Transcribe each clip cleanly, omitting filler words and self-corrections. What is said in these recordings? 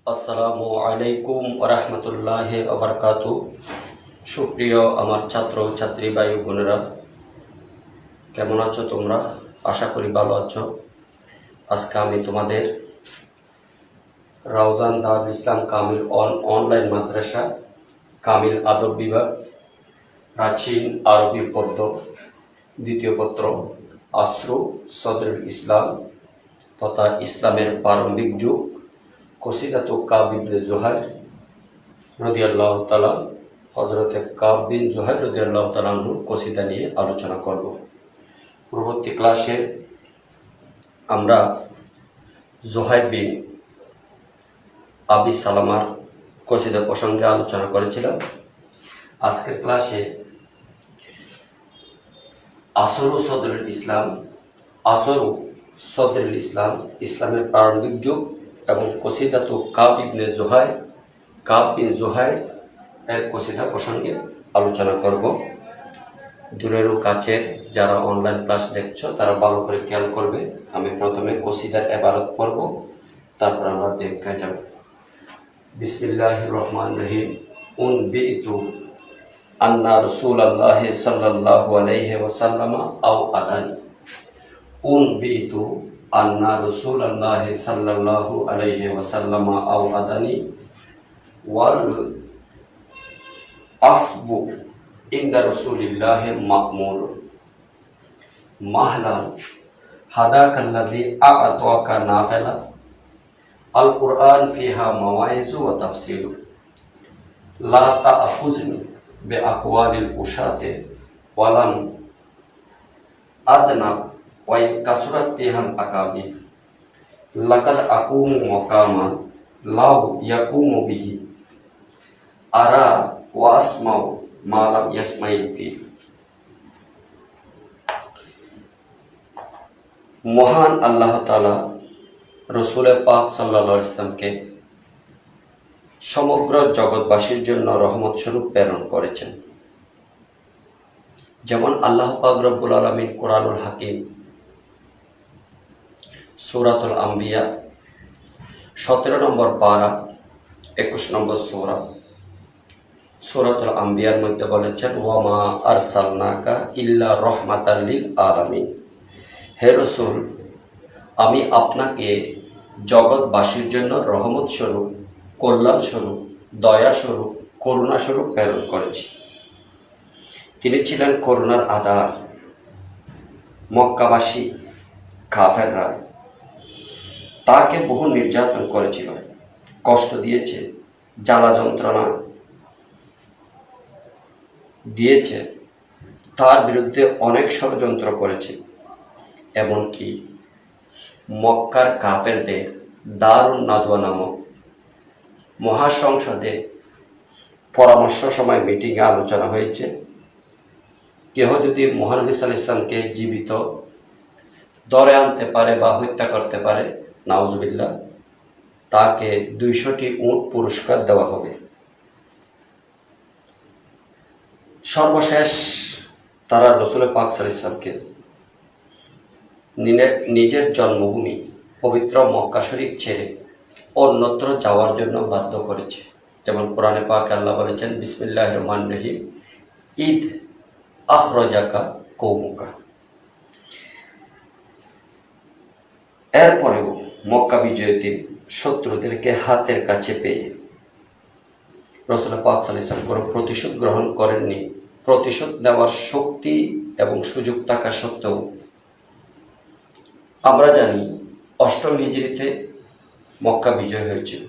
আসসালামু আলাইকুম ওয়া রাহমাতুল্লাহি ওয়া বারাকাতুহু। সুপ্রিয় আমার ছাত্র ছাত্রী ভাই ও বোনেরা, কেমন আছো তোমরা? আশা করি ভালো আছো। আজকে আমি তোমাদের রাউজান দারুল ইসলাম কামিল অনলাইন মাদ্রাসা কামিল আদব বিভাগ প্রাচীন আরবি পদ্য দ্বিতীয় পত্র আসরু সদরুল ইসলাম তথা ইসলামের প্রারম্ভিক যুগ কসিদাতু কাব ইবনে জুহাইর রাদিয়াল্লাহু তাআলা হযরতে কাব বিন জুহাইর রাদিয়াল্লাহু তাআলা কসিদা নিয়ে আলোচনা করব। পরবর্তী ক্লাসে আমরা জুহাইর বিন আবি সালামার কসিদা প্রসঙ্গে আলোচনা করেছিলাম। আজকের ক্লাসে আসরু সদরুল ইসলাম ইসলামের প্রারম্ভিক যুগ এবং কসিদাতু কাব বিন জুহাইর এর কসিদা প্রসঙ্গে আলোচনা করব। দূরের ও কাছের যারা অনলাইন ক্লাস দেখছো তারা ভালো করে খেয়াল করবে। আমি প্রথমে কসিদার ইবারত পড়ব, তারপর আমরা ব্যাখ্যা যাব। বিসমিল্লাহির রহমানির রহিম। উনবিতু আন্না রাসূলুল্লাহি সাল্লাল্লাহু আলাইহি ওয়াসাল্লাম আও আদানি। উনবিতু আন্না রাসূলুল্লাহি সাল্লাল্লাহু আলাইহি ওয়াসাল্লাম আও আদানি ওয়াল আফবু ইনদা রাসূলিল্লাহি মা'মুর মাহলান হাদাকাল্লাযী আ'তাকা নাফিলা আল কুরআন ফিহা মাওয়াইযু ওয়া তাফসিলু লা তা'খুযনি বিআকওয়ালিল উশাতে ওয়ালাম আদনা ওয়া কাসরাত তিহাম আকাবি লাকাদ আকুমু মাকামান লাউ ইয়াকুমু বিহি আরা ওয়া আসমাউ মা লাম ইয়াসমাইল ফি। মহান আল্লাহ তাআলা রাসূল পাক সাল্লাল্লাহু আলাইহি ওয়াসাল্লামকে সমগ্র জগৎবাসীর জন্য রহমত স্বরূপ প্রেরণ করেছেন। যেমন আল্লাহ পাক রব্বুল আলামিন কোরআনুল হাকিম সূরাতুল আম্বিয়া 17 নম্বর পারা 21 নম্বর সূরাতুল আম্বিয়ার মধ্যে বলেছেন, ওয়া মা আরসালনাকা ইল্লা রাহমাতাল লিল আলামিন। হে রাসূল, আমি আপনাকে জগৎবাসীর জন্য রহমত স্বরূপ, কল্যাণ স্বরূপ, দয়া স্বরূপ, করুণা স্বরূপ প্রেরণ করেছি। তিনি ছিলেন করুণার আধার। মক্কাবাসী কাফেররা তাকে বহু নির্যাতন করেছিল, কষ্ট দিয়েছে, জ্বালা যন্ত্রণা দিয়েছে, তার বিরুদ্ধে অনেক ষড়যন্ত্র করেছে। এমনকি মক্কার কাফেরদের দারুন নাদওয়া নামক মহাসংসদে পরামর্শ সময় মিটিংয়ে আলোচনা হয়েছে, কেহ যদি মহানবী সাল্লাল্লাহু আলাইহি ওয়াসাল্লামকে জীবিত ধরে আনতে পারে বা হত্যা করতে পারে, নাউজুবিল্লাহ, তাকে 200টি উট পুরস্কার দেওয়া হবে। সর্বশেষ তারা রাসূল পাক সাল্লাল্লাহু আলাইহি ওয়াসাল্লামকে নিজের জন্মভূমি পবিত্র মক্কা শরীফ ছেড়ে অন্যত্র যাওয়ার জন্য বাধ্য করেছে। যেমন কোরআনে পাকে আল্লাহ বলেছেন, বিসমিল্লাহির রহমানির রহিম, ঈদ আখরাজাকা কওমুকা। এরপরেও মক্কা বিজয়তে শত্রুদেরকে হাতের কাছে পেয়ে রাসূল পাক সাল্লাল্লাহু আলাইহি ওয়াসাল্লাম কোনো প্রতিশোধ গ্রহণ করেননি। প্রতিশোধ নেওয়ার শক্তি এবং সুযোগ থাকা সত্ত্বেও আমরা জানি 8ম হিজরিতে মক্কা বিজয় হয়েছিল।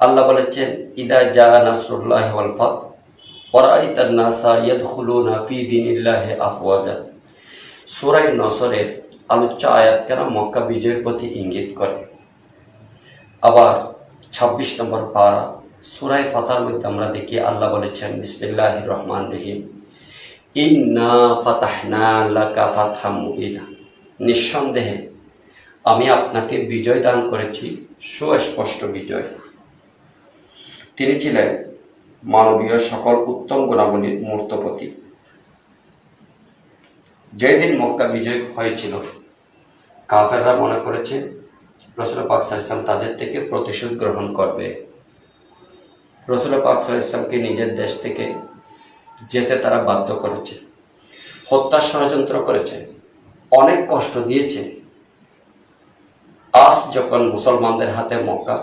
আল্লাহ বলেছেন, ইদা জা নাসরুল্লাহি ওয়াল ফাত ওয়া রাআইতান নাসা ইয়াদখুলুনা ফি দীনিল্লাহি আফওয়াজা। সূরা নসরের আলোচ্য আয়াত কেন মক্কা বিজয়ের প্রতি ইঙ্গিত করে। আবার 26 নম্বর পারা সূরা ফাতার মধ্যে আমরা দেখি আল্লাহ বলেছেন, বিসমিল্লাহির রহমানির রহিম, ইন্না ফাতাহনা লাকা ফাতহাম মুবিনা। নিঃসন্দেহে আমি আপনাকে বিজয় দান করেছি, সুস্পষ্ট বিজয়। তিনি ছিলেন মানবীয় সকল উত্তম গুণাবলীর মূর্ত প্রতীক। যেদিন মক্কা বিজয় হয়েছিল, কাফেররা মনে করেছে রাসূল পাক সাল্লাল্লাহু আলাইহি ওয়াসাল্লাম তাদের থেকে প্রতিশোধ গ্রহণ করবে। রাসূল পাক সাল্লাল্লাহু আলাইহি ওয়াসাল্লামকে নিজের দেশ থেকে যেতে তারা বাধ্য করেছে, হত্যার ষড়যন্ত্র করেছে, অনেক কষ্ট দিয়েছে। আজ যখন মুসলমানদের হাতে মক্কা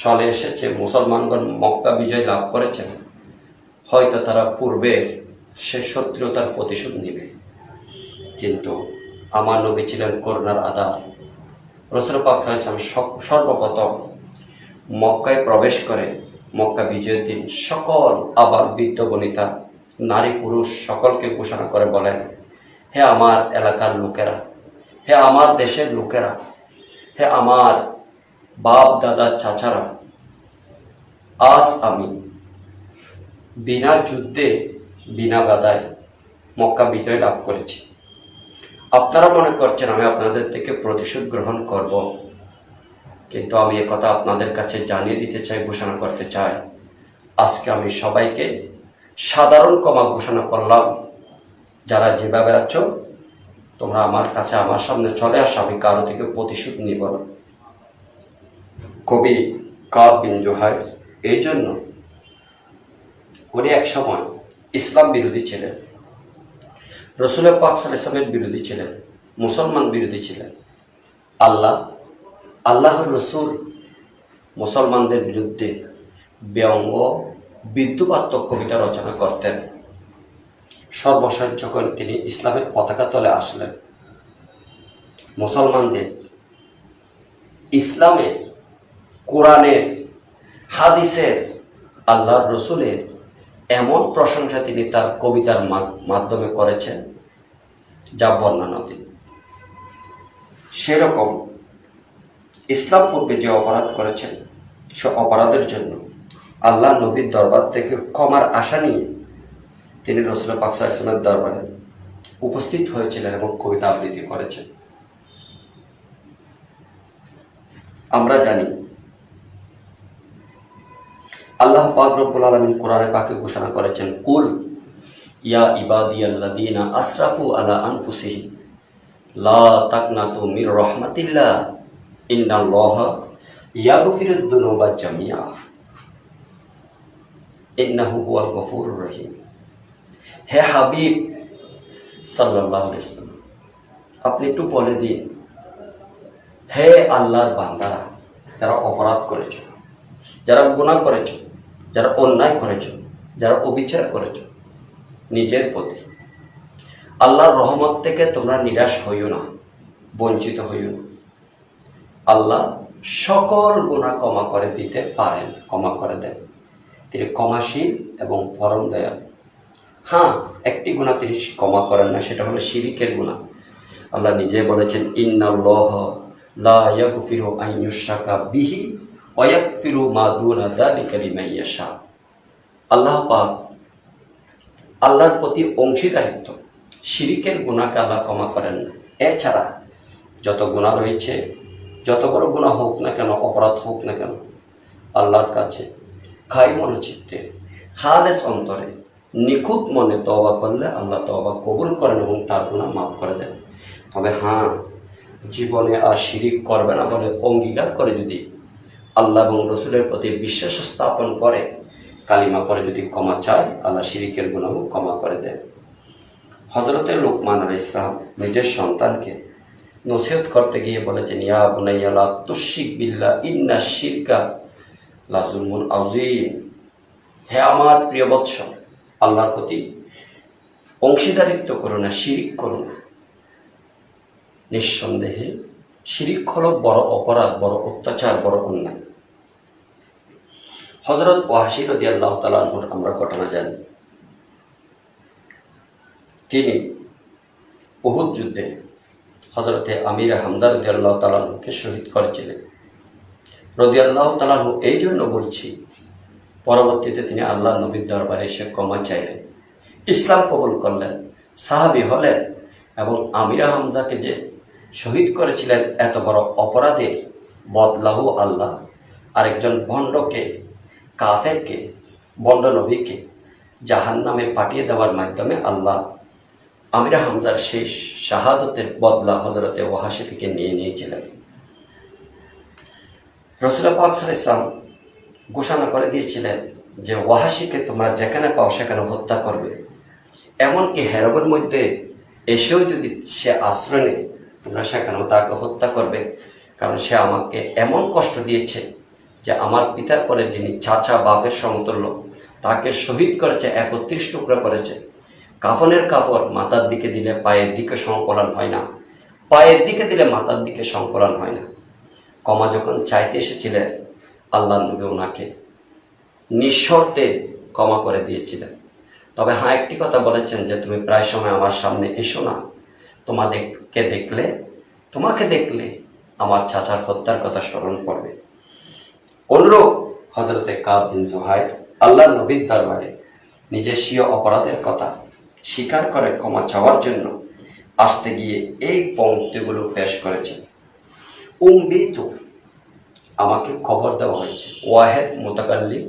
চলে এসেছে, মুসলমানগণ মক্কা বিজয় লাভ করেছেন, হয়তো তারা পূর্বের সে শত্রুতার প্রতিশোধ নিবে। কিন্তু আমার নবী ছিলেন করুণার আধার। রাসূল পাক সাল্লাল্লাহু আলাইহি ওয়াসাল্লাম সর্বপ্রথম মক্কায় প্রবেশ করে মক্কা বিজয়ের দিন সকল আবার বৃদ্ধ বনিতা, নারী পুরুষ সকলকে ঘোষণা করে বলেন, হে আমার এলাকার লোকেরা, হে আমার দেশের লোকেরা, হে আমার বাপ দাদা চাচারা, আজ আমি বিনা যুদ্ধে বিনা বাধায় মক্কা বিজয় লাভ করেছি। আপনারা মনে করছেন আমি আপনাদের থেকে প্রতিশোধ গ্রহণ করব, কিন্তু আমি একথা আপনাদের কাছে জানিয়ে দিতে চাই, ঘোষণা করতে চাই, আজকে আমি সবাইকে সাধারণ ক্ষমা ঘোষণা করলাম। যারা যেভাবে আছো তোমরা আমার কাছে, আমার সামনে চলে আসো, আমি কারো থেকে প্রতিশোধ নিব না। কবি কাব বিন জুহাইর এই জন্য উনি এক সময় ইসলাম বিরোধী ছিলেন, রাসূল পাক সাল্লাল্লাহু আলাইহি ওয়াসাল্লামের বিরোধী ছিলেন, মুসলমান বিরোধী ছিলেন। আল্লাহর রসুল মুসলমানদের বিরুদ্ধে ব্যঙ্গ বিদ্রুপাত্মক কবিতা রচনা করতেন। সর্বশেষ যখন তিনি ইসলামের পতাকা তলে আসলেন, মুসলমানদের ইসলামের, কোরআনের, হাদিসের, আল্লাহর রসুলের এমন প্রশংসা তিনি তার কবিতার মাধ্যমে করেছেন যা বর্ণনাতীত। সেরকম ইসলাম পূর্বে যে অপরাধ করেছেন সে অপরাধের জন্য আল্লাহ নবীর দরবার থেকে ক্ষমার আশা নিয়ে তিনি রাসূল পাক সাল্লাল্লাহু আলাইহি ওয়াসাল্লামের দরবারে উপস্থিত হয়েছিলেন এবং কবিতা আবৃত্তি করেছেন। আমরা জানি আল্লাহ পাক রব্বুল আলামিন কোরআনে পাকে ঘোষণা করেছেন, কুল ইয়া ইবাদিয়াল্লাযীনা আসরাফু আলা আনফুসিহিম লা তাকনাতু মির রাহমাতিল্লাহ ইন্নাল্লাহা ইয়াগফিরুদ যুনুবা জামিআ ইন্নাহু হুয়াল গফুরুর রহিম। হে হাবিব সাল্লাল্লাহু আলাইহি ওয়াসাল্লাম, আপনি একটু বলে দিন, হে আল্লাহর বান্দারা, যারা অপরাধ করেছ, যারা গুনাহ করেছ, যারা অন্যায় করেছ, যারা অবিচার করেছ নিজের প্রতি, আল্লাহর রহমত থেকে তোমরা নিরাশ হইও না, বঞ্চিত হইও না। আল্লাহ সকল গুনাহ ক্ষমা করে দিতে পারেন, ক্ষমা করে দেন। তিনি ক্ষমাশীল এবং পরম দয়ালু। হ্যাঁ, একটি গুনাহ তিনি ক্ষমা করেন না, সেটা হলো শিরিকের গুনাহ। আল্লাহ নিজে বলেছেন, ইন্নাল্লাহা লা ইয়াগফিরু আন ইউশরাকা বিহি ওয়া ইয়াগফিরু মা দুনা যালিকা লিমান ইয়াশা। আল্লাহ পাক আল্লাহর প্রতি অংশীদারিত্ব, শিরিকের গুনাহকে আল্লাহ ক্ষমা করেন না। এছাড়া যত গুনাহ রয়েছে, যত বড় গুনাহ হোক না কেন, অপরাধ হোক না কেন, আল্লাহর কাছে খাই মনোচিত্তে, খালেস অন্তরে, নিখুঁত মনে তওবা করলে আল্লাহ তওবা কবুল করেন এবং তার গুনাহ মাফ করে দেন। তবে হ্যাঁ, জীবনে আর শিরিক করবে না বলে অঙ্গীকার করে যদি আল্লাহ এবং রসুলের প্রতি বিশ্বাস স্থাপন করে, কালিমা করে যদি ক্ষমা চায়, আল্লাহ শিরিকের গুনাহ ক্ষমা করে দেন। হযরতে লুকমান আলাইহিস সালাম নিজের সন্তানকে নসিহত করতে গিয়ে বলেছেন, ইয়া বুনাইয়া লা তুশরিক বিল্লাহ ইন্নাশ শিরকা লা যুলমুন আযীম। হে আমার প্রিয় বৎস, আল্লাহর প্রতি অংশীদারিত্ব করো না, শিরিক করো না। নিঃসন্দেহে শিরিক হলো বড় অপরাধ, বড় অত্যাচার, বড় অন্যায়। হযরত ওয়াহশী রাদিয়াল্লাহু তাআলা আনহুর আমরা ঘটনা জানি। তিনি উহুদ যুদ্ধে হযরতে আমির হামজা রাদিয়াল্লাহু তাআলা আনহুকে শহীদ করেছিলেন। রাদিয়াল্লাহু তাআলা আনহু এই জন্য বলছি, পরবর্তীতে তিনি আল্লাহ নবীর দরবারে এসে ক্ষমা চাইলেন, ইসলাম কবুল করলেন, সাহাবী হলেন এবং আমির হামজাকে যে শহীদ করেছিলেন, এত বড় অপরাধের বদলাহু আল্লাহ আরেকজন ভণ্ডকে, কাফেরকে, ভণ্ড নবীকে জাহান্নামে পাঠিয়ে দেওয়ার মাধ্যমে আল্লাহ আমির হামজার শেষ শাহাদতের বদলা হযরতে ওয়াহশী থেকে নিয়ে নিয়েছিলেন। রাসূল পাক সাল্লাল্লাহু আলাইহি ওয়াসাল্লাম ঘোষণা করে দিয়েছিলেন যে ওয়াহাশিকে তোমরা যেখানে পাও সেখানে হত্যা করবে। এমনকি হেরবের মধ্যে এসেও যদি সে আশ্রয় নেয় তোমরা সেখানেও তাকে হত্যা করবে, কারণ সে আমাকে এমন কষ্ট দিয়েছে যে আমার পিতার পরে যিনি চাচা বাপের সমতুল্য তাকে শহীদ করেছে, 31 টুকরা করেছে। কাফনের কাপড় মাথার দিকে দিলে পায়ের দিকে সংকলন হয় না, পায়ের দিকে দিলে মাথার দিকে সংকলন হয় না। ক্ষমা যখন চাইতে এসেছিলেন আল্লাহ নবী ওনাকে নিঃশর্তে ক্ষমা করে দিয়েছিলেন। তবে হ্যাঁ, একটি কথা বলেছেন যে তুমি প্রায় সময় আমার সামনে এসো না, তোমাকে দেখলে আমার চাচার হত্যার কথা স্মরণ পড়বে। অনুরূপ হযরতে কাব বিন জুহাইর আল্লাহ নবীর দরবারে নিজের স্বীয় অপরাধের কথা স্বীকার করে ক্ষমা চাওয়ার জন্য আসতে গিয়ে এই পংক্তিগুলো পেশ করেছেন। উম্বিতু, আমাকে খবর দেওয়া হয়েছে। ওয়াহেদ মুতাকাল্লিম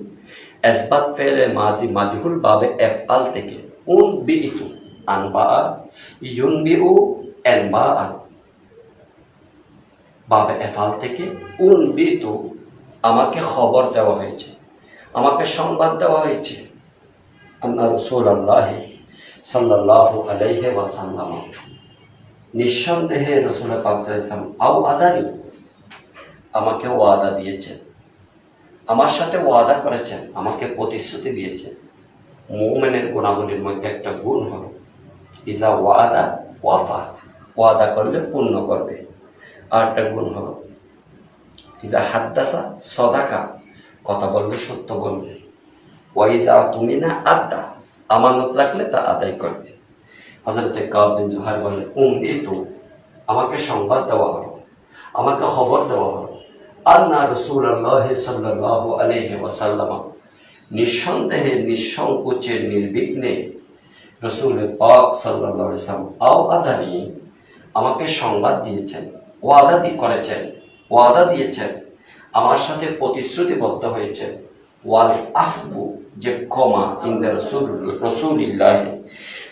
ইসবাত ফেলে মাজি মাজহুল বাবে এফআল থেকে উনবিতু আনবা ইউনবিউ এনবা বাবে এফআল থেকে উনবিতু, আমাকে খবর দেওয়া হয়েছে, আমাকে সংবাদ দেওয়া হয়েছে। আন্না রাসূলুল্লাহ সাল্লাল্লাহু আলাইহি ওয়াসাল্লাম, নিঃসন্দেহে রাসূল পাক সাল্লাল্লাহু আলাইহি ওয়াসাল্লাম আও আদানি, আমাকে ওয়াদা দিয়েছেন, আমার সাথে ওয়াদা করেছেন, আমাকে প্রতিশ্রুতি দিয়েছেন। মুমিনের গুণাবলীর মধ্যে একটা গুণ হলো ইজা ওয়াদা ওয়াফা, ওয়াদা করলে পূর্ণ করবে। আর একটা গুণ হলো ইজা হাদ্দাসা সদাকা, কথা বললে সত্য বলবে। ওয়াইজা তুমিনা আদ্দা, আমানত রাখলে তা আদায় করবে। হযরতে কাব বিন জুহাইর বলেন উম্বিতু, আমাকে সংবাদ দেওয়া হলো, আমাকে খবর দেওয়া হলো আন্না রাসূলুল্লাহ সাল্লাল্লাহু আলাইহি ওয়াসাল্লাম, নিঃসন্দেহে নিঃসংকোচে নির্বিঘ্নে রাসূল পাক সাল্লাল্লাহু আলাইহি ওয়াসাল্লাম আও আদানি, আমাকে সংবাদ দিয়েছেন, ওয়াদা দিয়েছেন, আমার সাথে প্রতিশ্রুতিবদ্ধ হয়েছে। ওয়াল আফবু, যে ক্ষমা ইনদা রাসূলিল্লাহ,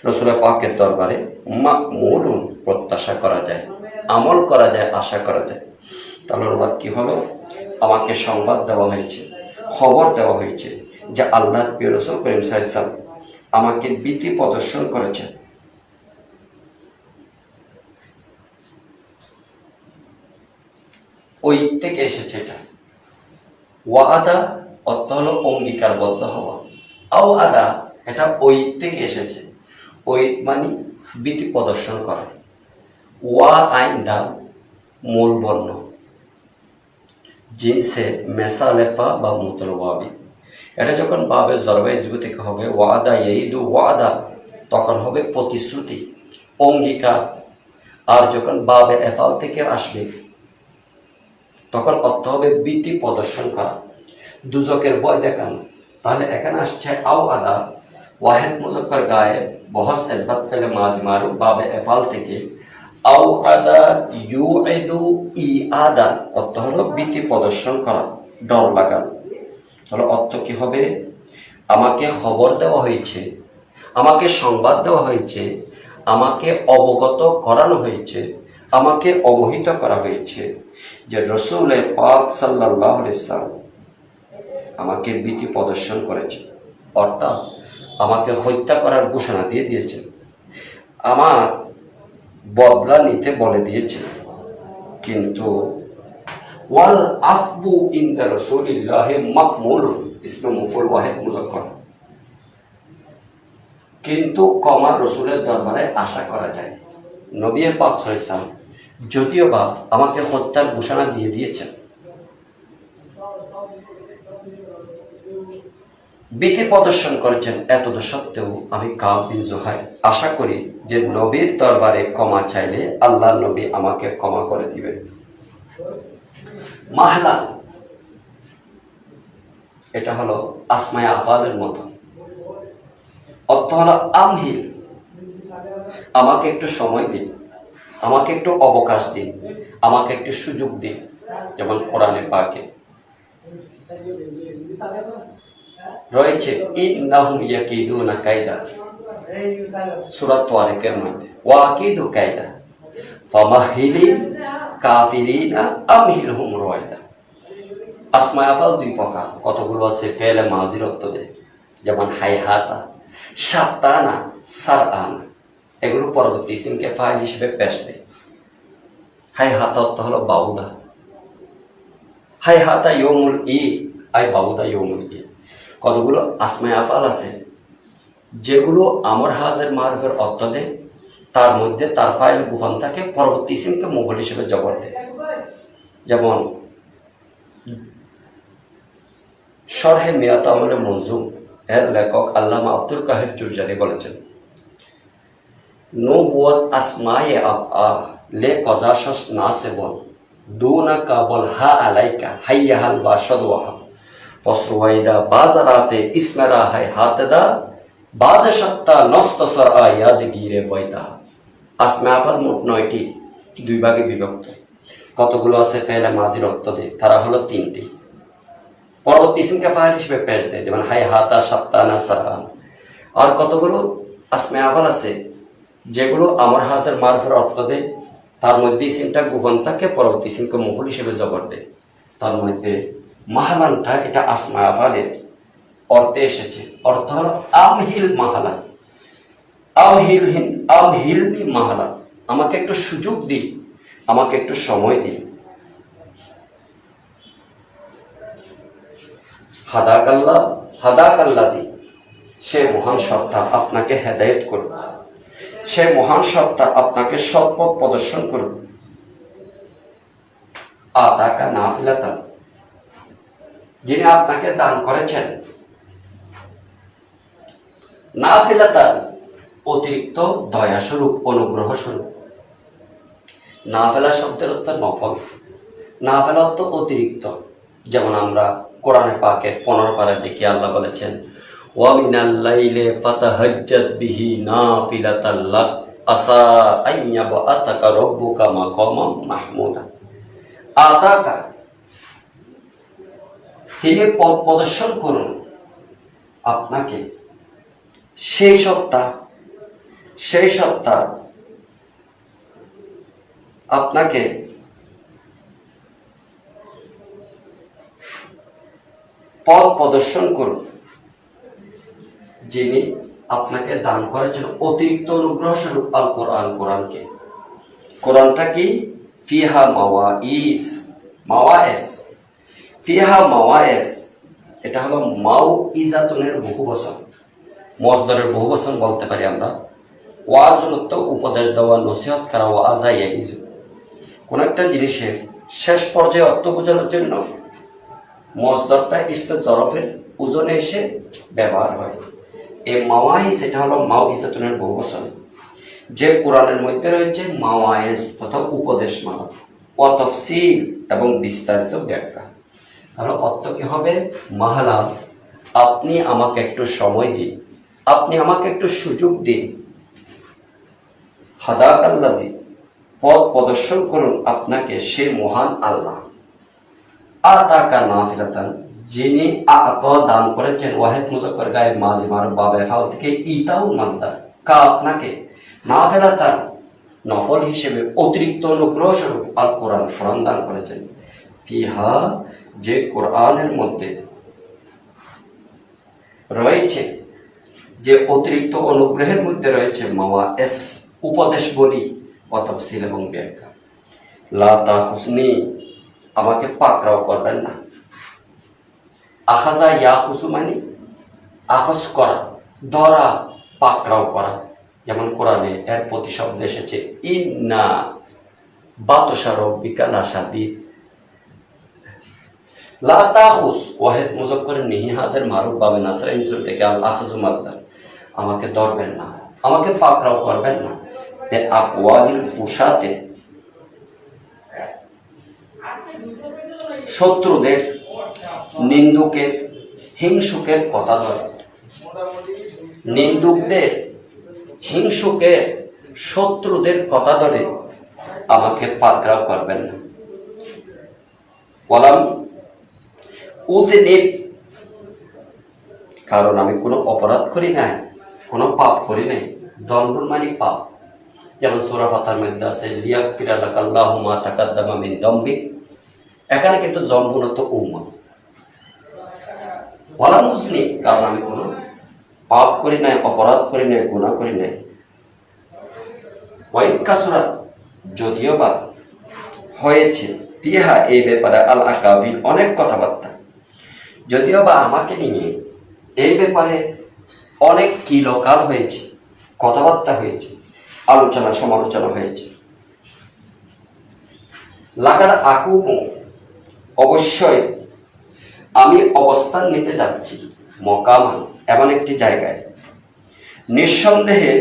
রাসূল পাকের দরবারে মা'মুলুন, প্রত্যাশা করা যায়, আমল করা যায়, আশা করা যায়। তাহলে বাদ কি হলো? আমাকে সংবাদ দেওয়া হয়েছে, খবর দেওয়া হয়েছে যে আল্লাহর প্রিয় রাসূল করিম সাল্লাল্লাহু আলাইহি ওয়াসাল্লাম আমাকে ভীতি প্রদর্শন করেছেন। ওই থেকে এসেছে এটা। ওয়াদা অর্থ হলো অঙ্গীকারবদ্ধ হওয়া, আও আদা এটা ওই থেকে এসেছে। ওই মানে ভীতি প্রদর্শন করা। ওয়া আইন দা মূল বর্ণ, জিনসে মেসালেফা বা মুতলওয়াবি, এটা যখন বাবে জরবে যুগ থেকে হবে ওয়াদা ইয়াইদু ওয়াদা, তখন হবে প্রতিশ্রুতি, অঙ্গীকার। আর যখন বাবে এফাল থেকে আসবে তখন অর্থ হবে ভীতি প্রদর্শন করা, দুজকের ভয় দেখানো। তাহলে এখানে আসছে আও আদা, ওয়াহেদ মুজাক্কার গায়েব, বহস ইসবাত ফেলে মাজি মারুফ বাবে এফাল থেকে আও আদা ইউইদু ইআদান, অর্থ হলো ভীতি প্রদর্শন করা, ডর লাগানো। তাহলে অর্থ কি হবে? আমাকে খবর দেওয়া হয়েছে, আমাকে সংবাদ দেওয়া হয়েছে, আমাকে অবগত করানো হয়েছে, আমাকে অবহিত করা হয়েছে যে রাসূল পাক সাল্লাল্লাহু আলাইহি ওয়াসাল্লাম আমাকে ভীতি প্রদর্শন করেছে, অর্থাৎ আমাকে হত্যা করার ঘোষণা দিয়ে দিয়েছেন, আমার বদলা নিতে বলে দিয়েছেন। কিন্তু ওয়াল আফবু ইনদা রাসূলিল্লাহি মাকমুল, ইসমে মুফউল ওয়াহিদ মুযাক্কার, কিন্তু ক্ষমা রাসূলের দরবারে আশা করা যায়। নবী পাক সাল্লাল্লাহু আলাইহি ওয়াসাল্লাম যদিও বা আমাকে হত্যার ঘোষণা দিয়ে দিয়েছেন, ভীতি প্রদর্শন করেছেন, এতদ সত্ত্বেও আমি কাব বিন জুহাইর আশা করি যে নবীর দরবারে ক্ষমা চাইলে আল্লাহ নবী আমাকে ক্ষমা করে দিবেন। মাহলা, এটা হলো আসমায়ে আফআলের মতো, অর্থ হলো আমহিল, আমাকে একটু সময় দিন, আমাকে একটু অবকাশ দিন, আমাকে একটু সুযোগ দিন। যেমন কোরআনে পাকে রয়েছে ইন্নাহুম ইয়াকিদুনা কায়দা, সূরা তারিকের মধ্যে ওয়াকিদু কায়দা ফামাহিলিল কাফিরিনা আমহিলহুম রওয়াইদা। আসমায়ে আফআল দুই প্রকার, কতগুলো আছে ফেলে মাজির অর্থ দেয়, যেমন হাইহাতা, সাতানা, সারআনা, এগুলো পরবর্তী ইসিমকে ফাইল হিসেবে পেশ দেয়। হাইহাতা অর্থ হলো বাউদা, হাইহাতা ইয়ৌমুল ঈদ, আই বাউদা ইয়ৌমুল ঈদ। কতগুলো আসমায়ে আফআল আছে যেগুলো আমর হাজের মারুফের অর্থ দেয়, তার মধ্যে তার ফাইল গুফান থাকে, পরবর্তী ইসিমকে মুফল হিসেবে জবর দেয়। যেমন শরহে মিয়াত আমলে মনজুম এর লেখক আল্লামা আব্দুল কাহির জুরজানি বলেছেন, নবুয়ত আসমায়ে আফআ লে কজাশস নাসিবন দুনা কাবল হা আলাইকা হাইয়াহাল বা সদওয়াহা পসরওয়াইদা বাজারাতে ইসমেরা হাই হাতেদা বাজে সত্তা নস্তসর আয়াদ গিরে বয়তা। আসমায়ে আফআল মোট 9টি, দুই ভাগে বিভক্ত। কতগুলো আছে ফেলে মাজির অর্থ দেয়, তারা হলো 3টি, পরবর্তী ইসিমকে ফাইল হিসেবে পেশ দেয়, যেমন হাই হাতা, সাত্তানা, সারান। আর কতগুলো আসমায়ে আফআল আছে যেগুলো আমর হাজের মারুফের অর্থ দেয়, তার মধ্যে ইসিমটা গোপন থাকে, পরবর্তী ইসিমকে মুফল হিসেবে জবর দেয়। তার মধ্যে মাহালানটা এটা আসমায়ে আফআলের অর্থে এসেছে, অর্থ হলো আমহিল মাহালা, আমহিলনি মাহালা, আমাকে একটু সুযোগ দিই, আমাকে একটু সময় দিই। হাদাকাল্লাদি, সে মহান সত্তা আপনাকে হেদায়েত করুন, সে মহান সত্তা আপনাকে সৎপথ প্রদর্শন করুন। আতাকা নাফিলাতান, যিনি আপনাকে দান করেছেন, নাফিলাতান অতিরিক্ত দয়া স্বরূপ, অনুগ্রহ স্বরূপ। নাফিলা শব্দের অর্থ নফল, নাফিলা অর্থ অতিরিক্ত। যেমন আমরা কোরআনে পাকের 15 পারার দিকে আল্লাহ বলেছেন, ওয়া মিনাল লাইলি ফাতাহাজ্জাদ বিহি নাফিলাতাল লাক আসা আন ইয়াবআতাকা রাব্বুকা মাকামান মাহমুদা। আতাকা, তিনি পথ প্রদর্শন করুন আপনাকে, সেই সত্তা আপনাকে পথ প্রদর্শন করুন, যিনি আপনাকে দান করেছেন অতিরিক্ত অনুগ্রহ স্বরূপ আল কোরআন। কোরআনকে, কোরআনটা কি? ফিহা মাওয়াইজ, ফিহা মাওয়াইজ, এটা হলো মাউ ইজাতুনের বহুবচন, মসদরের বহুবচন বলতে পারি আমরা। ওয়াজুলত উপদেশ দেওয়া, নসিহত করা, ওয়াজা ইয়াইজু, কোন একটা জিনিসের শেষ পর্যায়ে অর্থ বোঝানোর জন্য মসদরটা ইসমে জরফের ওজনে এসে ব্যবহার হয়। এই মাওয়াইজ, এটা হলো মাউ ইজাতুনের বহুবচন, যে কোরআনের মধ্যে রয়েছে মাওয়াইজ তথা উপদেশমালা, অতফসিল এবং বিস্তারিত ব্যাখ্যা। তাহলে অর্থ কি হবে? মাহালা, আপনি আমাকে একটু সময় দিন, আপনি আমাকে একটু সুযোগ দিন। হাদাকাল্লাজি, পথ প্রদর্শন করুন আপনাকে সে মহান আল্লাহ। আতাকা নাফিলাতান, যিনি আত দান করেছেন, ওয়াহিদ মুজাক্কার গায়ে মাজি মার বাবে ফাল থেকে ইতাউ মাজদার, কা আপনাকে, নাফিলাতান নফল হিসেবে অতিরিক্ত অনুগ্রহ স্বরূপ আল কোরআন, কোরআন দান করেছেন। ফিহা, যে কোরআনের মধ্যে রয়েছে, যে অতিরিক্ত অনুগ্রহের মধ্যে রয়েছে মাওয়াইজ, উপদেশ বলি, অতফসিল এবং ব্যাখ্যা। লা তাহুসনি, আমাকে পাকড়াও করবেন না। আখাজা ইয়াখুসু মানে আখজ করা, ধরা, পাকড়াও করা। যেমন কোরআনে এর প্রতিশব্দ এসেছে ইন্না বাতশা রাব্বিকা লাশাদীদ। লা তাখুস, ওয়াহিদ মুজাক্কার নিহি হাজের মারুফ বাবে নাসরা ইনসুর থেকে আল আখজু মাজদার, আমাকে ধরবেন না, আমাকে পাকড়াও করবেন না। এর আকওয়ালিল ফুসাতে, শত্রুদের, নিন্দুকের, হিংসুকের কথা ধরে, নিন্দুকদের, হিংসুকের, শত্রুদের কথা ধরে আমাকে পাকড়াও করবেন না। বলাম উদনিব, কারণ আমি কোনো অপরাধ করি নাই, কোনো পাপ করি নাই। দণ্ডন মানে পাপ। যেমন সূরা ফাতিহার মধ্যে আছে লিয়াগফিরা লাকা আল্লাহু মা তাকাদ্দামা মিন যামবিক, এখানে কিন্তু জম্বুনত উম্মাহ, ওয়ালা মুজনি, কারণ আমি কোনো পাপ করি নাই, অপরাধ করি নাই, গুনাহ করি নাই। ওয়াইন কাসুরাত, যদিও বা হয়েছে, ফিহা এই ব্যাপারে আল আকাবির অনেক কথাবার্তা, যদিও বা আমাকে নিয়ে এই ব্যাপারে অনেক কিলকাল হয়েছে, কথাবার্তা হয়েছে, আলোচনা সমালোচনা হয়েছে। লাগার আকুমু, অবশ্যই আমি অবস্থান নিতে যাচ্ছি, মকামান, এমন একটি জায়গায়। নিঃসন্দেহে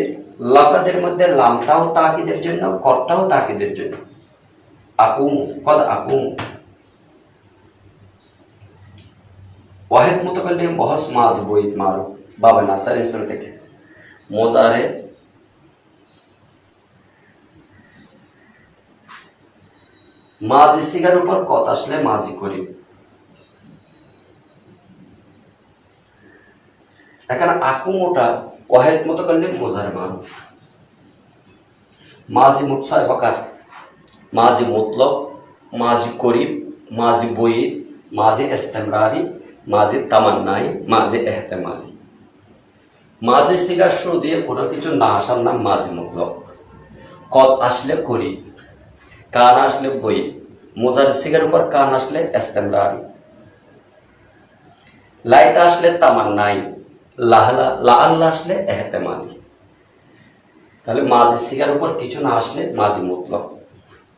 লাকাদের মধ্যে লামটাও তাকিদের জন্য, করটাও তাকিদের জন্য। আকুমু, কদ আকুমু ওয়াহেদ মুতাকাল্লিম বহস মাজ বই মারু বাবা নাসার ইসলাম থেকে মোজারে মাজি সিগার উপর কথা আসলে মাজি করি। এখানে আকুমোটা ওয়াহেদ মুতাকাল্লিম মোজারে মারু, মাজি মুতসা বাকার, মাজি মুতলক, মাজি করিব, মাজি বইদ, মাজি ইস্তেমরারি, মাজি তামান্নাই, মাজি এহতেমালি। মাজি সিগার শুরু দিয়ে কোনো কিছু না আসার নাম মাজি মুতলক। কদ আসলে করি, কান আসলে বই, মোজার সিগার উপর কান আসলে ইস্তেমরারি, লাইটা আসলে তামান্নাই, লাআল্লাহ আসলে এহতেমালি। তাহলে মাজি সিগার উপর কিছু না আসলে মাজি মুতলক,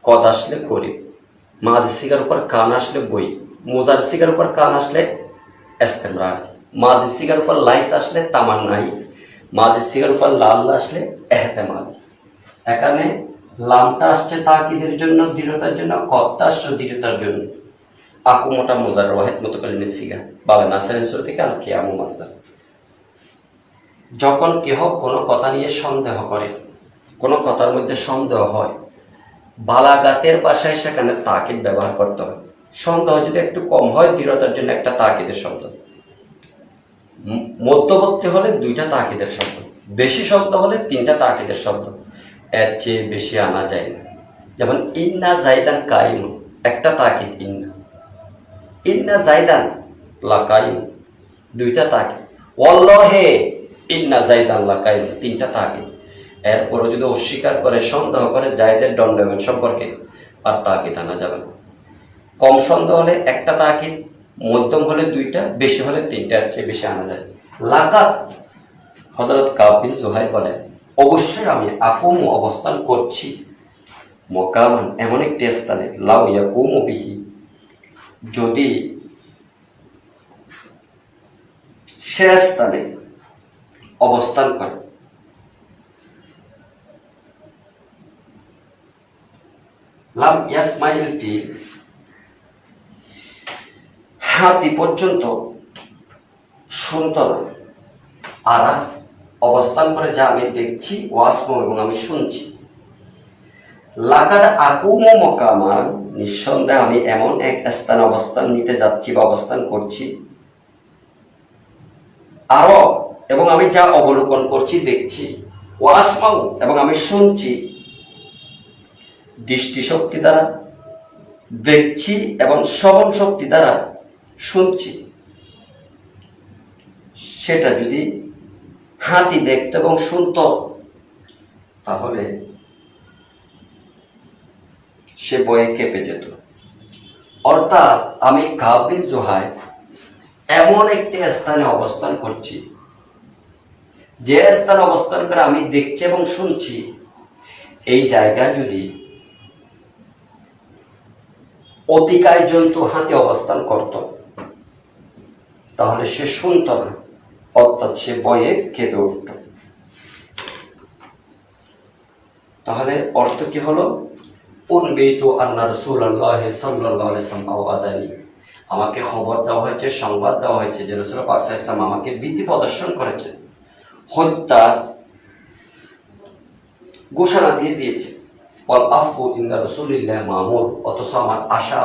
কদ আসলে করি, মাজি সিগার উপর কান আসলে বই, মোজার সিগার উপর কান আসলে ইস্তেমরার, মাজি সিগার উপর লাইত আসলে তামান্নাই, মাজি সিগার উপর লাআল্লাহ আসলে এহতেমাল। এখানে লামটা আসছে তাকিদের জন্য, দৃঢ়তার জন্য, কদটা আসছে দৃঢ়তার জন্য। আকুমোটা মোজার ওয়াহেদ মুতাকাল্লিমের সিগা বাবা নাসারের সূরা থেকে আল কিয়ামু মাসদার। যখন কেহ কোনো কথা নিয়ে সন্দেহ করে, কোনো কথার মধ্যে সন্দেহ হয়, বালাগাতের ভাষায় সেখানে তাকিদ ব্যবহার করতে হয়। সন্দেহ যদি একটু কম হয়, দৃঢ়তার জন্য একটা তাকিদের শব্দ, মধ্যবর্তী হলে দুইটা তাকিদের শব্দ, বেশি শব্দ হলে তিনটা তাকিদের শব্দ, এর চেয়ে বেশি আনা যায় না। যেমন ইন্না জাইদান কাইম, একটা তাকিদ ইন্না, ইন্না জাইদান লাকাইম, দুইটা তাকিদ। ওয়াল্লাহে ইন্না জাইদান লাকাইম, তিনটা তাকিদ। এরপরে যদি অস্বীকার করে, সন্দেহ করে জাইদের দণ্ডায়মান সম্পর্কে, আর তাকিদ আনা যাবে না। কম সন্দেহ হলে একটা তাকিদ, মধ্যম হলে দুইটা, বেশি হলে তিনটার চেয়ে বেশি আনা যায়। লাকাত, হযরত কাব বিন জুহাইর বলেন, অবশ্যই আমি আকুমু অবস্থান করছি, মকামান এমন একটি স্থানে, লাউ ইয়াকুমু বিহি, যদি সে স্থানে অবস্থান করে। লাম ইয়াসমাইল ফিল, হাতি পর্যন্ত শুনত না। আরা, অবস্থান করে যা আমি দেখছি, ওয়াসমু এবং আমি শুনছি। লাকাদ আকুমু মকামান, নিঃসন্দেহে আমি এমন এক স্থানে অবস্থান নিতে যাচ্ছি বা অবস্থান করছি। আরো, এবং আমি যা অবলোকন করছি, দেখছি। ওয়াসমাউ, এবং আমি শুনছি। দৃষ্টিশক্তি দ্বারা দেখছি এবং শ্রবণ শক্তি দ্বারা শুনছি। সেটা যদি হাতি দেখত এবং শুনত, তাহলে সে ভয়ে কেঁপে যেত। অর্থাৎ আমি কাব বিন জুহাইর এমন একটি স্থানে অবস্থান করছি, যে স্থানে অবস্থান করে আমি দেখছি এবং শুনছি, এই জায়গায় যদি অতিকায় জন্তু হাতে অবস্থান করত, তাহলে সে শুনত না, অর্থাৎ সে ভয়ে কেঁপে উঠত। তাহলে অর্থ কি হলো? উনবিতু আন্না রাসূলুল্লাহ সাল্লাল্লাহু আলাইহি ওয়াসাল্লাম আওয়াদানি, আমাকে খবর দেওয়া হয়েছে, সংবাদ দেওয়া হয়েছে যে রাসূল পাক সাল্লাল্লাহু আলাইহি ওয়াসাল্লাম আমাকে ভীতি প্রদর্শন করেছে, হত্যা ঘোষণা দিয়ে দিয়েছে। ওয়াল আফু ইনদা রাসূলিল্লাহ মামুর, অথচ আমার আশা,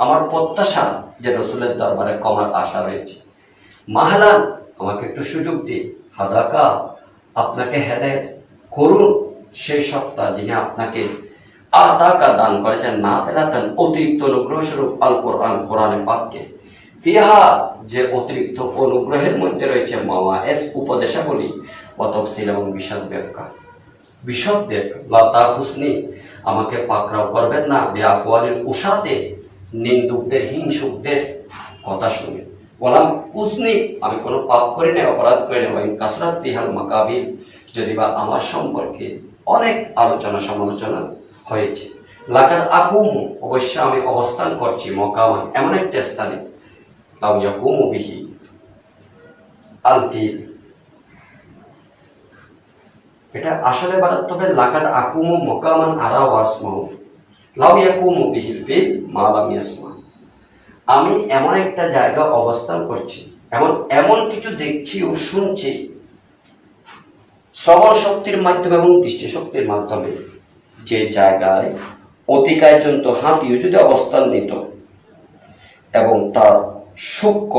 আমার প্রত্যাশা যে রাসূলের দরবারে ক্ষমার আশা রয়েছে। মাহলান, আমাকে একটু সুযোগ দিন। হাদাকা, আপনাকে হেদায়েত করুন সেই সত্তা যিনি আপনাকে আতাকা দান করেছেন, না ফেরাতেন অতিরিক্ত অনুগ্রহ স্বরূপ আল কোরআন, কোরআনে পাককে, ফিহা যে অতিরিক্ত অনুগ্রহের মধ্যে রয়েছে মাওয়াইজ উপদেশাবলী ওয়া তাফসিল এবং বিশদ ব্যাখ্যা। বিশদ ব্যাখ্যা লা তাহুসনি আমাকে পাকড়াও করবেন না বিআকওয়ালিল উসাতে নিন্দুকদের হিংসুকদের কথা শুনে। বললাম উসনি আমি কোনো পাপ করি না, অপরাধ করি না। কাসরাত ফিহাল মাকাবিল যদি বা আমার সম্পর্কে অনেক আলোচনা সমালোচনা হয়েছে। লাকাদ আকুমু অবশ্য আমি অবস্থান করছি মকামান এমন একটা স্থানে লাউ ইয়াকুমু বিহি আল ফিল, এটা আসলে বানাতে হবে লাকাদ আকুমু মকামান আরা ওয়াসমাউ লাউ ইয়াকুমু বিহিল ফিল মা লাম ইয়াসমা। আমি এমন একটা জায়গা অবস্থান করছি, এমন কিছু দেখছি ও শুনছি শ্রবণ শক্তির মাধ্যমে এবং দৃষ্টি শক্তির মাধ্যমে, যে জায়গায় অতিকায়জন্ত হাতিও যদি অবস্থান নিত এবং তার সূক্ষ্ম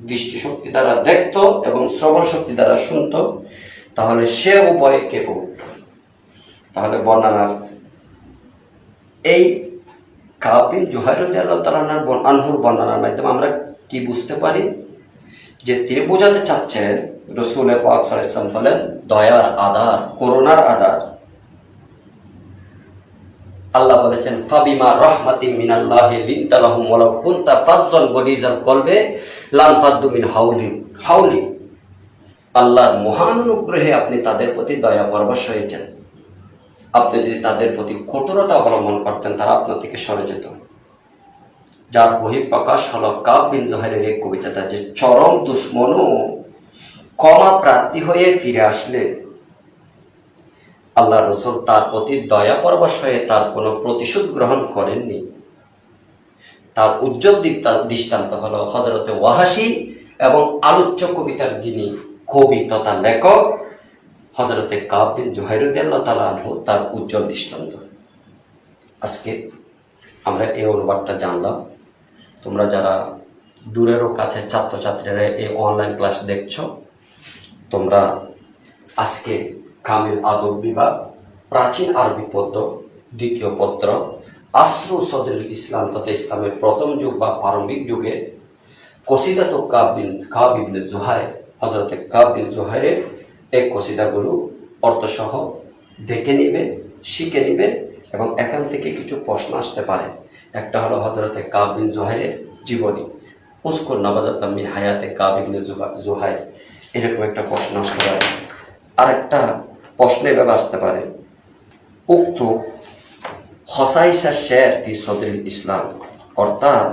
দৃষ্টিশক্তি দ্বারা দেখত এবং শ্রবণ শক্তি দ্বারা শুনত, তাহলে সে উভয়ে কেঁপে উঠত। তাহলে বর্ণনার এই কাব বিন জুহাইর রাদিয়াল্লাহু তাআলা আনহুর বর্ণনার মাধ্যমে আমরা কি বুঝতে পারি, যে তিনি বোঝাতে চাচ্ছেন রাসূল পাক সাল্লাল্লাহু আলাইহি ওয়াসাল্লাম বলেন দয়ার আধার, করুণার আধার। আল্লাহ বলেছেন ফাবিমা রাহমাতিন মিনাল্লাহি লিনতা লাহুম ওয়া লাউ কুনতা ফাজ্জান গলিজাল কলবে লানফাদ্দু মিন হাওলি। আল্লাহর মহান অনুগ্রহে আপনি তাদের প্রতি দয়া পরবশ হয়েছেন। আপনি যদি তাদের প্রতি কঠোরতা অবলম্বন করতেন, তারা আপনার থেকে সরে যেত। যার বহিঃপ্রকাশ হলো কাব বিন জুহাইরের এক কবিতা, যে চরম দুশ্মনও ক্ষমা প্রার্থী হয়ে ফিরে আসলে আল্লাহ রসুল তার প্রতি দয়া পরবশ হয়ে তার কোনো প্রতিশোধ গ্রহণ করেননি। তার উজ্জ্বল দৃষ্টান্ত হলো হযরতে ওয়াহাশী এবং আলোচ্য কবিতার যিনি কবি তথা লেখক হযরতে কাব বিন জুহাইর রাদিয়াল্লাহু তাআলা আনহু, তার উজ্জ্বল দৃষ্টান্ত। আজকে আমরা এই অনুবাদটা জানলাম। তোমরা যারা দূরেরও কাছে ছাত্রছাত্রীরা এই অনলাইন ক্লাস দেখছো, তোমরা আজকে কামিল আদব বিভাগ প্রাচীন আরবি পদ্য দ্বিতীয় পত্র আসরু সদরুল ইসলাম তথা ইসলামের প্রথম যুগ বা প্রারম্ভিক যুগে কসিদাত কাব ইবনে জুহাইর, হযরতে কাব বিন জুহাইরের এই কসিদাগুলো অর্থসহ দেখে নিবে, শিখে নিবে এবং এখান থেকে কিছু প্রশ্ন আসতে পারে। একটা হলো হযরতে কাব বিন জুহাইরের জীবনী, উযকুর নাবাযাতাম মিন হায়াতে কাব ইবনে জুহাইর, এরকম একটা প্রশ্ন আসতে পারে। আরেকটা প্রশ্ন এভাবে আসতে পারে, উক্ত খসাইসা শের ফি সদরুল ইসলাম, অর্থাৎ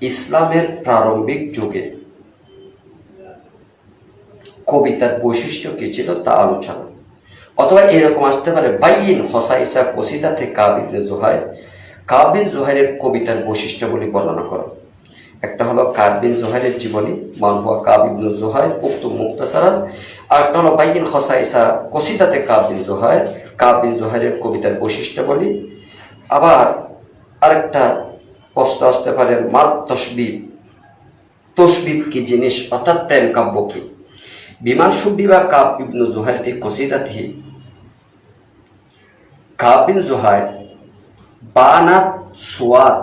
ইসলামের প্রারম্ভিক যুগে কবিতার বৈশিষ্ট্য কি ছিল তা আলোচনা। অথবা এরকম আসতে পারে বাইয়িন খসাইসা কসিদাতে কাব ইবনে জুহাইর, কাব বিন জুহাইরের কবিতার বৈশিষ্ট্যগুলি বর্ণনা করো। একটা হলো কাব বিন জুহাইরের জীবনী, মান হুয়া কাব ইবনে জুহাইর উক্ত মুখতাসারান। আর একটা হলো বাইয়িন খসাইসা কসিদাতে কাব বিন জুহাইর, কাব বিন জুহাইরের কবিতার বৈশিষ্ট্যাবলী। আবার আরেকটা প্রশ্ন আসতে পারে মাত তসবিব কি জিনিস, অর্থাৎ প্রেম কাব্য কি। বিমান সুবিবা কাব ইবনে জুহাইর ফি কসিদাতিহি, কাব বিন জুহাইর বানাত সুয়াদ,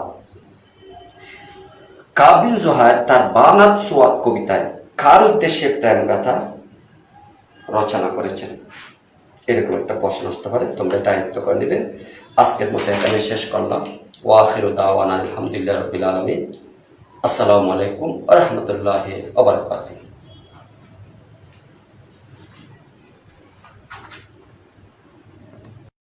কাব বিন জুহাইর তার বানাত সুয়াদ কবিতায় কার উদ্দেশ্যে প্রেম গাথা রচনা করেছেন, এরকম একটা প্রশ্ন আসতে পারে। তোমরা এটা আয়ত্ত করে নেবে। আজকের মতো এখানে শেষ করলাম। ওয়া আখিরু দাওয়ানা আলহামদুলিল্লাহি রাব্বিল আলামিন। আসসালামু আলাইকুম ওয়া রাহমাতুল্লাহি ওয়া বারাকাতুহু।